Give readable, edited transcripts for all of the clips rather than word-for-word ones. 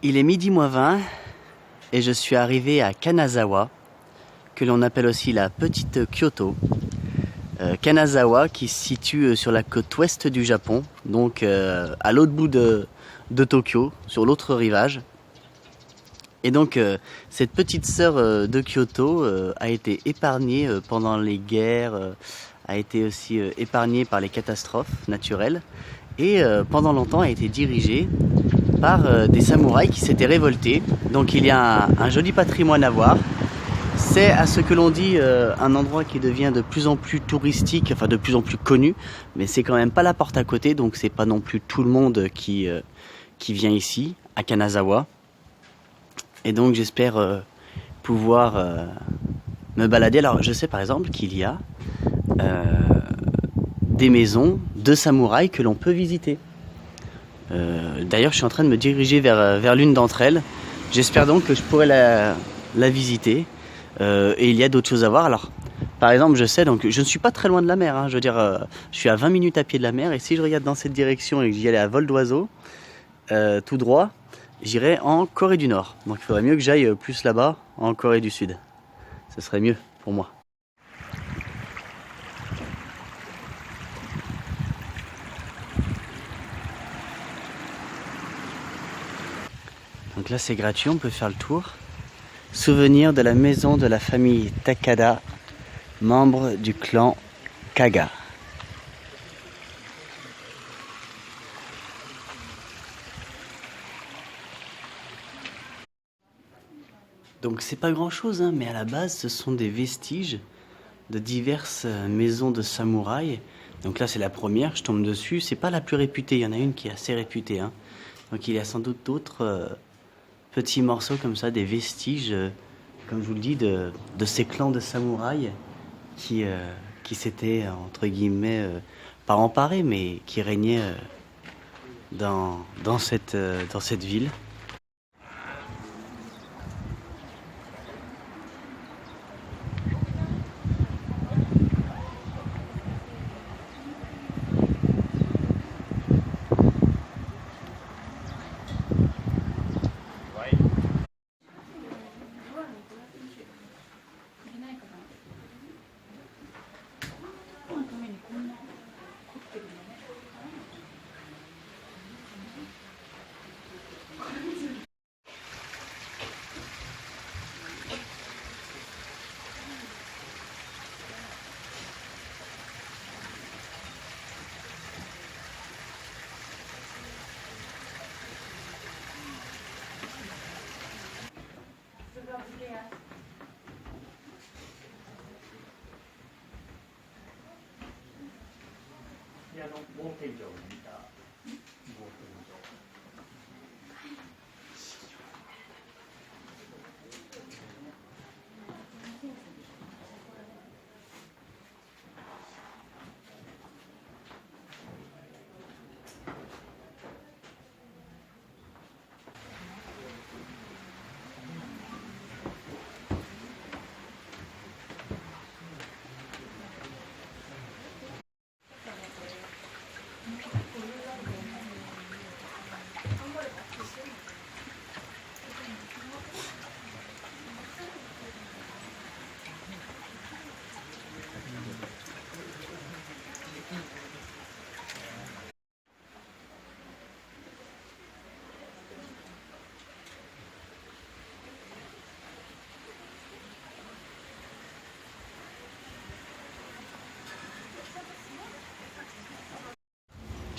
Il est midi moins 20 et je suis arrivé à Kanazawa, que l'on appelle aussi la petite Kyoto. Kanazawa qui se situe sur la côte ouest du Japon, donc à l'autre bout de Tokyo, sur l'autre rivage. Et donc cette petite sœur de Kyoto a été épargnée pendant les guerres, a été aussi épargnée par les catastrophes naturelles et pendant longtemps a été dirigée par des samouraïs qui s'étaient révoltés. Donc il y a un joli patrimoine à voir. C'est à ce que l'on dit un endroit qui devient de plus en plus touristique, enfin de plus en plus connu, mais c'est quand même pas la porte à côté, donc c'est pas non plus tout le monde qui vient ici, à Kanazawa. Et donc j'espère pouvoir me balader. Alors je sais par exemple qu'il y a des maisons de samouraïs que l'on peut visiter. D'ailleurs je suis en train de me diriger vers l'une d'entre elles. J'espère donc que je pourrai la visiter. Et il y a d'autres choses à voir. Alors par exemple je sais, donc je ne suis pas très loin de la mer, hein. Je veux dire je suis à 20 minutes à pied de la mer. Et si je regarde dans cette direction et que j'y allais à vol d'oiseau, tout droit, j'irai en Corée du Nord. Donc il faudrait mieux que j'aille plus là-bas, en Corée du Sud. Ce serait mieux pour moi. Donc là c'est gratuit, on peut faire le tour. Souvenir de la maison de la famille Takada, membre du clan Kaga. Donc c'est pas grand chose, hein, mais à la base ce sont des vestiges de diverses maisons de samouraïs. Donc là c'est la première, je tombe dessus, c'est pas la plus réputée, il y en a une qui est assez réputée, hein. Donc il y a sans doute d'autres petits morceaux comme ça, des vestiges, comme je vous le dis, de ces clans de samouraïs qui s'étaient entre guillemets pas emparés, mais qui régnaient dans cette ville.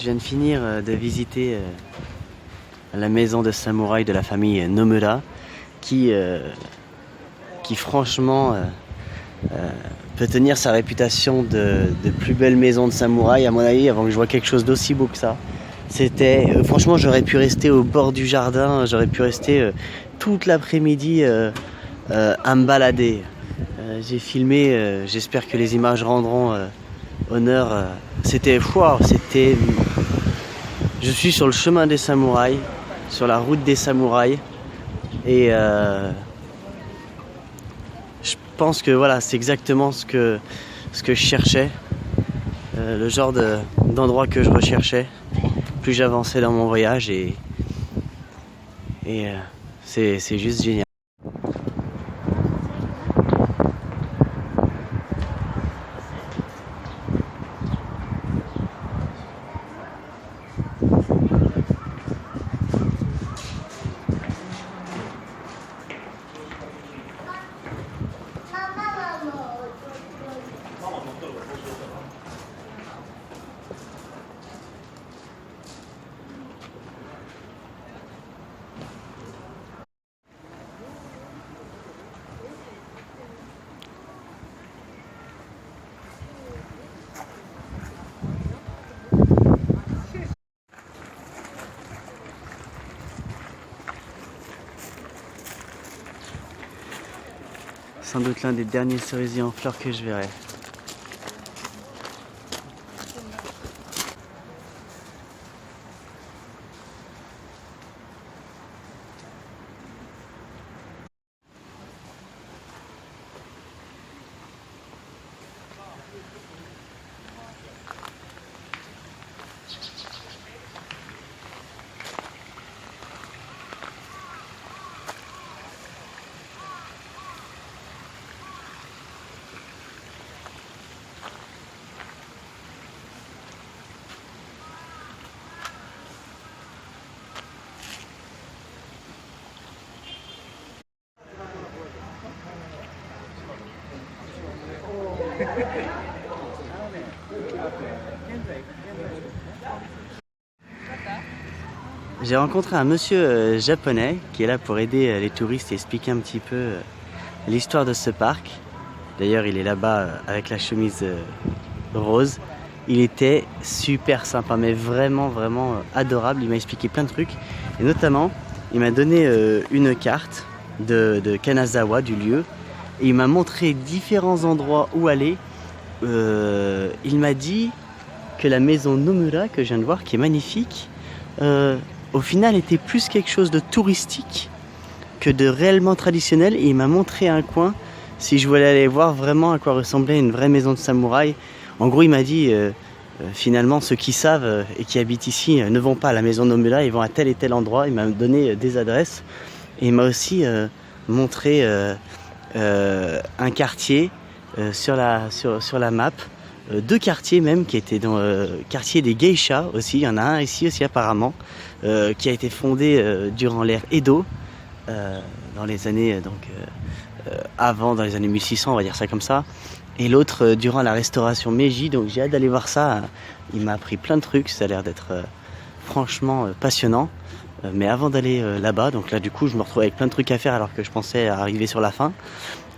Je viens de finir de visiter la maison de samouraï de la famille Nomura qui franchement peut tenir sa réputation de plus belle maison de samouraï à mon avis avant que je vois quelque chose d'aussi beau que ça. C'était franchement j'aurais pu rester au bord du jardin, j'aurais pu rester toute l'après-midi à me balader. J'ai filmé, j'espère que les images rendront honneur. C'était fou, c'était. Je suis sur le chemin des samouraïs, sur la route des samouraïs, et je pense que voilà, c'est exactement ce que je cherchais, le genre d'endroit que je recherchais. Plus j'avançais dans mon voyage, et Et c'est juste génial. Sans doute l'un des derniers cerisiers en fleurs que je verrai. J'ai rencontré un monsieur japonais qui est là pour aider les touristes et expliquer un petit peu l'histoire de ce parc. D'ailleurs, il est là-bas avec la chemise rose. Il était super sympa, mais vraiment adorable. Il m'a expliqué plein de trucs. Et notamment, il m'a donné une carte de Kanazawa, du lieu. Et il m'a montré différents endroits où aller. Il m'a dit que la maison Nomura, que je viens de voir, qui est magnifique, au final était plus quelque chose de touristique que de réellement traditionnel. Et il m'a montré un coin, si je voulais aller voir vraiment à quoi ressemblait une vraie maison de samouraï. En gros, il m'a dit, finalement, ceux qui savent et qui habitent ici ne vont pas à la maison Nomura, ils vont à tel et tel endroit. Il m'a donné des adresses. Et il m'a aussi montré un quartier sur la map. Deux quartiers même qui étaient dans le quartier des geishas aussi. Il y en a un ici aussi apparemment, qui a été fondé durant l'ère Edo, dans les années dans les années 1600, on va dire ça comme ça. Et l'autre durant la restauration Meiji. Donc j'ai hâte d'aller voir ça. Il m'a appris plein de trucs. Ça a l'air d'être franchement passionnant. Mais avant d'aller là-bas, donc là du coup je me retrouve avec plein de trucs à faire alors que je pensais arriver sur la fin.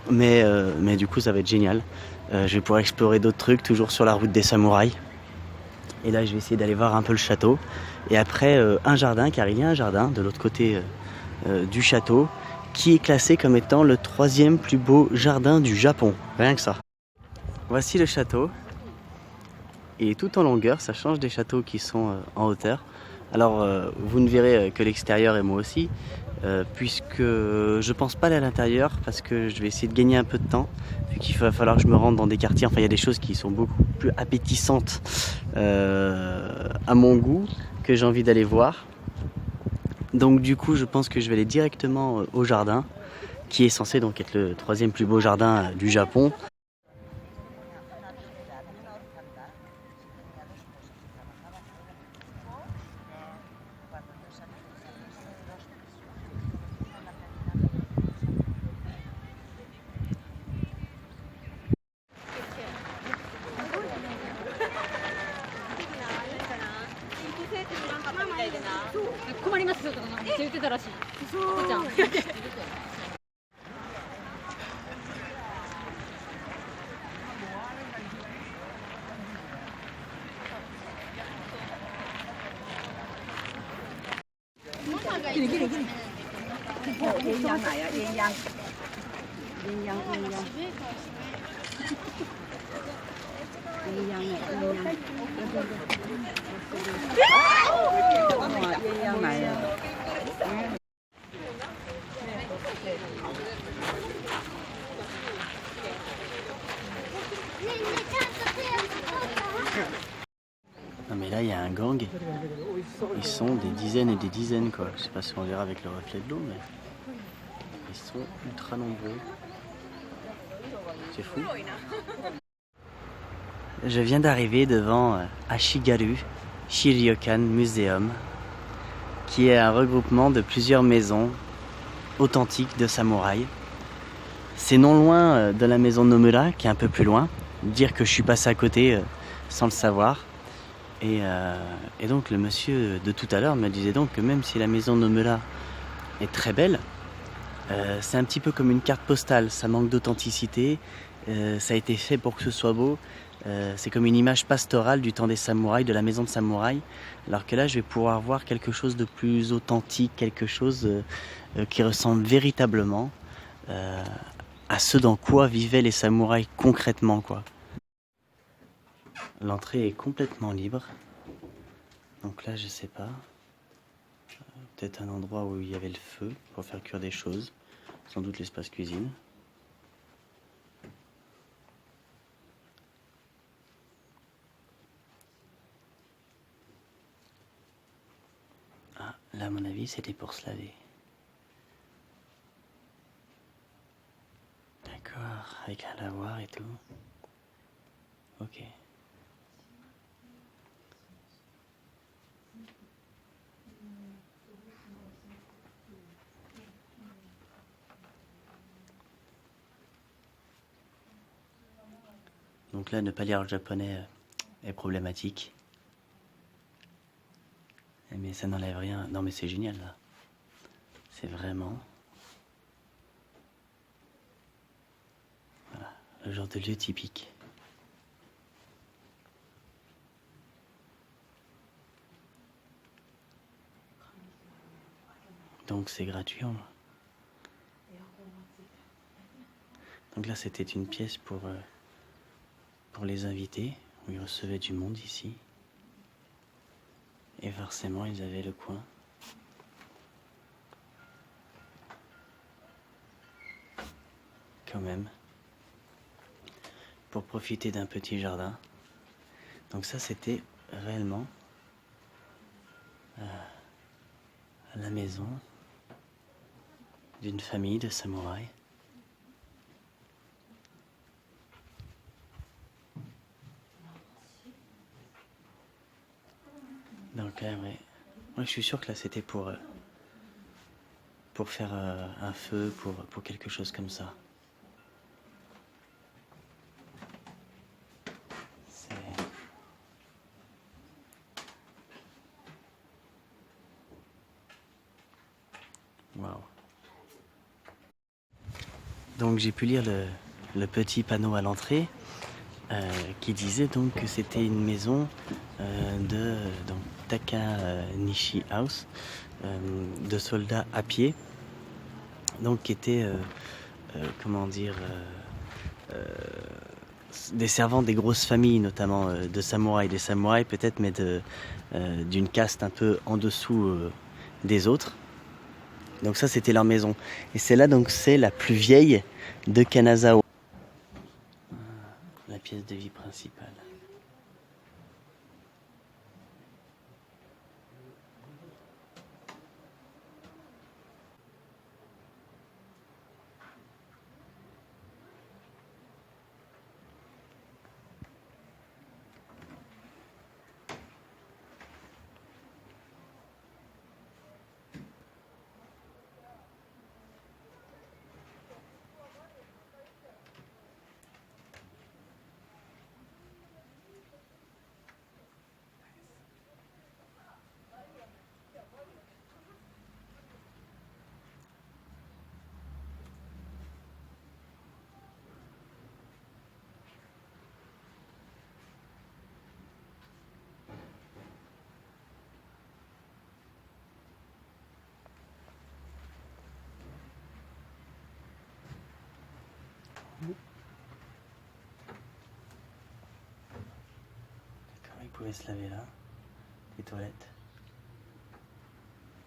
Mais du coup ça va être génial. Je vais pouvoir explorer d'autres trucs, toujours sur la route des samouraïs. Et là je vais essayer d'aller voir un peu le château. Et après un jardin, car il y a un jardin de l'autre côté du château, qui est classé comme étant le 3e plus beau jardin du Japon. Rien que ça. Voici le château. Il est tout en longueur, ça change des châteaux qui sont en hauteur. Alors vous ne verrez que l'extérieur et moi aussi, puisque je pense pas aller à l'intérieur parce que je vais essayer de gagner un peu de temps, vu qu'il va falloir que je me rende dans des quartiers. Enfin, il y a des choses qui sont beaucoup plus appétissantes à mon goût, que j'ai envie d'aller voir. Donc du coup, je pense que je vais aller directement au jardin, qui est censé donc être le 3e plus beau jardin du Japon. Non mais là il y a un gang Ils sont des dizaines et des dizaines quoi. Je sais pas si on verra avec le reflet de l'eau, mais ils sont ultra nombreux. C'est fou. Je viens d'arriver devant Ashigaru Shiryokan Museum, qui est un regroupement de plusieurs maisons authentiques de samouraïs. C'est non loin de la maison Nomura, qui est un peu plus loin. Dire que je suis passé à côté sans le savoir. Et donc le monsieur de tout à l'heure me disait donc que même si la maison Nomura est très belle, c'est un petit peu comme une carte postale, ça manque d'authenticité, ça a été fait pour que ce soit beau, c'est comme une image pastorale du temps des samouraïs, de la maison de samouraï, alors que là je vais pouvoir voir quelque chose de plus authentique, quelque chose qui ressemble véritablement à ce dans quoi vivaient les samouraïs concrètement quoi. L'entrée est complètement libre, donc là je sais pas, peut-être un endroit où il y avait le feu pour faire cuire des choses, sans doute l'espace cuisine. Ah, là à mon avis c'était pour se laver. D'accord, avec un lavoir et tout. Ok. Donc là, ne pas lire le japonais est problématique. Mais ça n'enlève rien. Non mais c'est génial là. C'est vraiment... Voilà, le genre de lieu typique. Donc c'est gratuit. Donc là c'était une pièce pour les invités, où ils recevaient du monde ici. Et forcément ils avaient le coin. Quand même. Pour profiter d'un petit jardin. Donc ça c'était réellement la maison d'une famille de samouraïs. Donc ouais. Moi je suis sûr que là c'était pour faire un feu, pour quelque chose comme ça. Waouh. Donc j'ai pu lire le petit panneau à l'entrée qui disait donc que c'était une maison de donc, Takanishi House, de soldats à pied, donc qui était comment dire des servants des grosses familles, notamment de samouraïs, des samouraïs peut-être, mais d'une caste un peu en dessous des autres. Donc ça c'était leur maison. Et c'est là donc c'est la plus vieille de Kanazawa. La pièce de vie principale. D'accord, ils pouvaient se laver là. Les toilettes.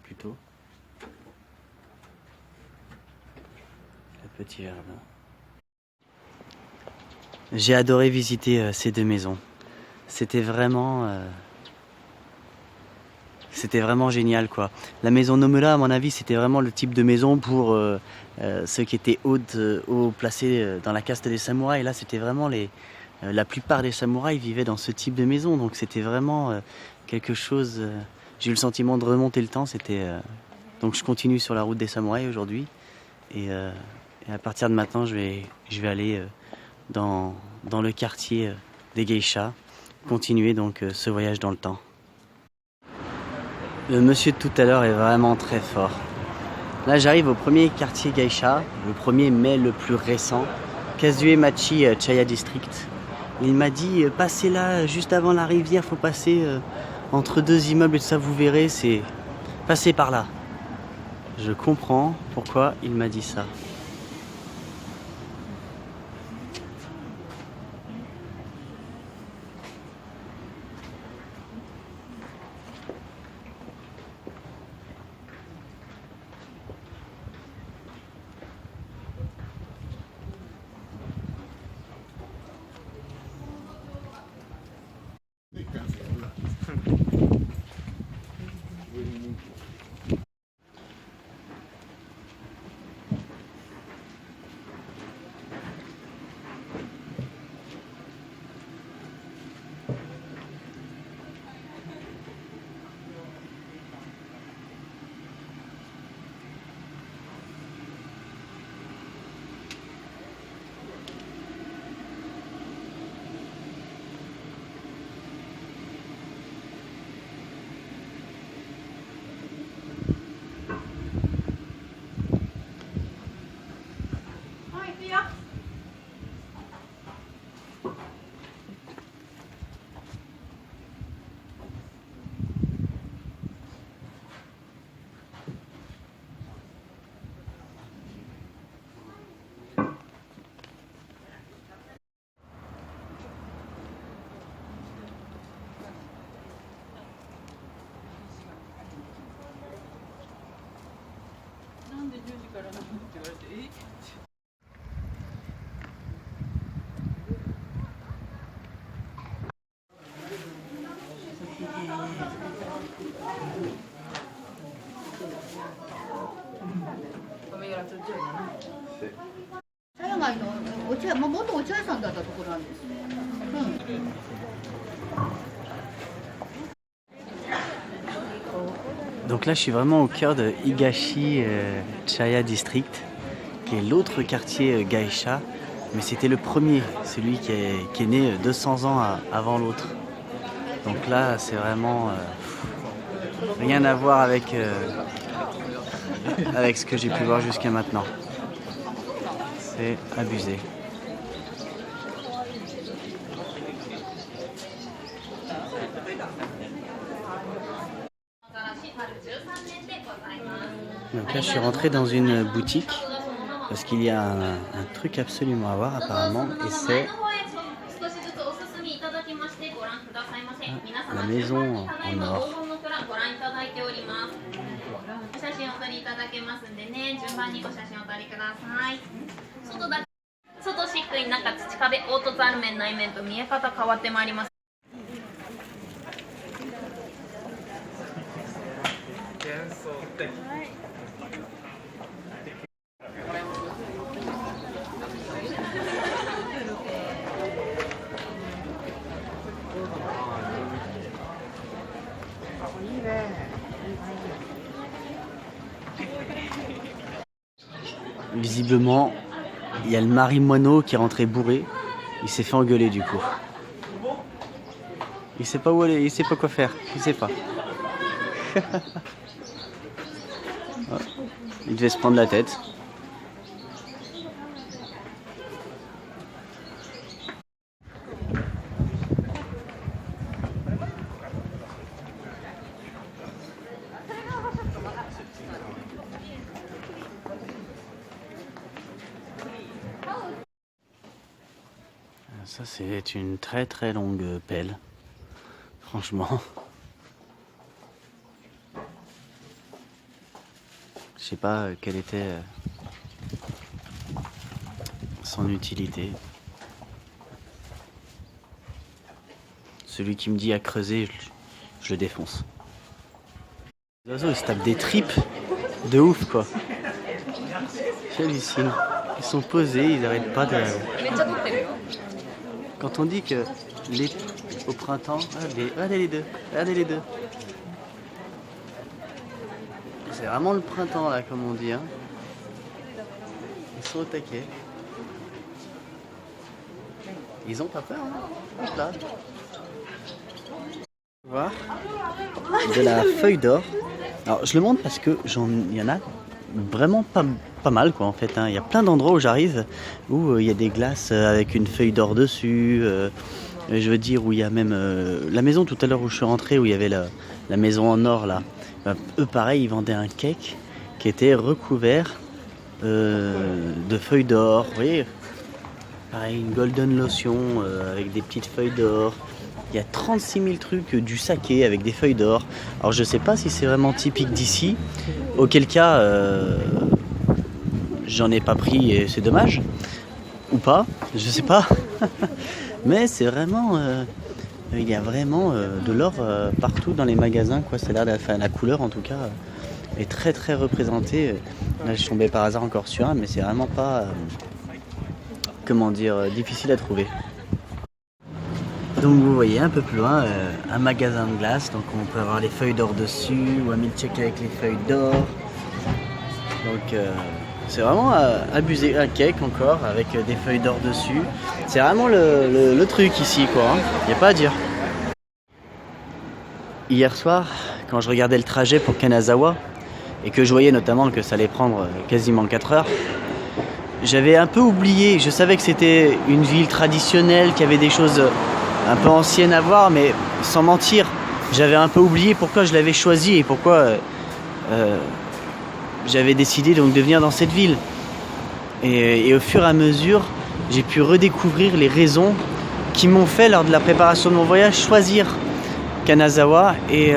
Plutôt. Le petit jardin. J'ai adoré visiter ces deux maisons. C'était vraiment c'était vraiment génial quoi. La maison Nomura à mon avis c'était vraiment le type de maison pour ceux qui étaient haut placés dans la caste des samouraïs. Et là c'était vraiment la plupart des samouraïs vivaient dans ce type de maison, donc c'était vraiment quelque chose. J'ai eu le sentiment de remonter le temps. Donc je continue sur la route des samouraïs aujourd'hui et à partir de maintenant je vais aller dans le quartier des geishas, continuer donc ce voyage dans le temps. Le monsieur de tout à l'heure est vraiment très fort. Là j'arrive au premier quartier geisha, le premier mais le plus récent, Kazue-machi Chaya District. Il m'a dit passez là juste avant la rivière, faut passer entre deux immeubles et tout ça, vous verrez, c'est passez par là. Je comprends pourquoi il m'a dit ça. Donc là je suis vraiment au cœur de Higashi Chaya District, qui est l'autre quartier geisha, mais c'était le premier, celui qui est né 200 ans avant l'autre. Donc là c'est vraiment rien à voir avec ce que j'ai pu voir jusqu'à maintenant. C'est abusé. Donc là je suis rentré dans une boutique parce qu'il y a un truc absolument à voir apparemment, et c'est la maison en or. Visiblement, il y a le marimoineau qui est rentré bourré. Il s'est fait engueuler du coup. Il sait pas où aller, il sait pas quoi faire, il sait pas. Il devait se prendre la tête. Ça c'est une très très longue pelle, franchement. Je sais pas quelle était son utilité. Celui qui me dit à creuser, je le défonce. Les oiseaux ils se tapent des tripes de ouf quoi. J'hallucine. Ils sont posés, ils n'arrêtent pas de... Quand on dit que au printemps, regardez les deux, regardez les deux. C'est vraiment le printemps là comme on dit hein. Ils sont au taquet. Ils ont pas peur hein. Là. Voir de la feuille d'or. Alors je le montre parce que il y en a vraiment pas mal quoi en fait hein. Il y a plein d'endroits où j'arrive où il y a des glaces avec une feuille d'or dessus. Je veux dire où il y a même la maison tout à l'heure où je suis rentré où il y avait la maison en or là. Eux pareil ils vendaient un cake qui était recouvert de feuilles d'or. Vous voyez, pareil une golden lotion avec des petites feuilles d'or. Il y a 36 000 trucs, du saké avec des feuilles d'or. Alors je sais pas si c'est vraiment typique d'ici, auquel cas j'en ai pas pris et c'est dommage, ou pas, je sais pas. Mais c'est vraiment, il y a vraiment de l'or partout dans les magasins, quoi. Ça a l'air la couleur en tout cas est très très représentée. Là je suis tombé par hasard encore sur un, mais c'est vraiment pas, comment dire, difficile à trouver. Donc vous voyez un peu plus loin un magasin de glace, donc on peut avoir les feuilles d'or dessus ou un milkshake avec les feuilles d'or. Donc c'est vraiment abusé, un cake encore avec des feuilles d'or dessus. C'est vraiment le truc ici quoi, hein. Y a pas à dire. Hier soir quand je regardais le trajet pour Kanazawa et que je voyais notamment que ça allait prendre quasiment 4 heures, j'avais un peu oublié, je savais que c'était une ville traditionnelle, qu'il y avait des choses un peu ancienne à voir, mais sans mentir, j'avais un peu oublié pourquoi je l'avais choisi et pourquoi j'avais décidé donc de venir dans cette ville. Et au fur et à mesure, j'ai pu redécouvrir les raisons qui m'ont fait, lors de la préparation de mon voyage, choisir Kanazawa. Et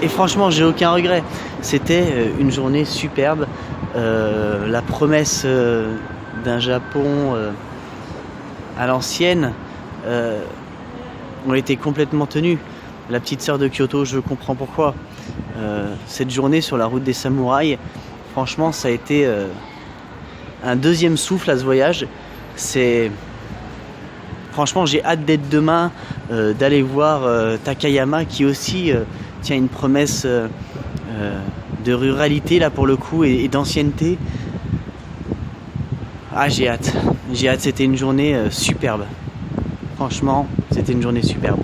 franchement, j'ai aucun regret. C'était une journée superbe. La promesse d'un Japon... à l'ancienne ont été complètement tenues. La petite sœur de Kyoto, je comprends pourquoi. Cette journée sur la route des samouraïs, franchement, ça a été un deuxième souffle à ce voyage. Franchement, j'ai hâte d'être demain, d'aller voir Takayama qui aussi tient une promesse de ruralité là pour le coup et d'ancienneté. Ah, j'ai hâte, c'était une journée superbe. Franchement, c'était une journée superbe.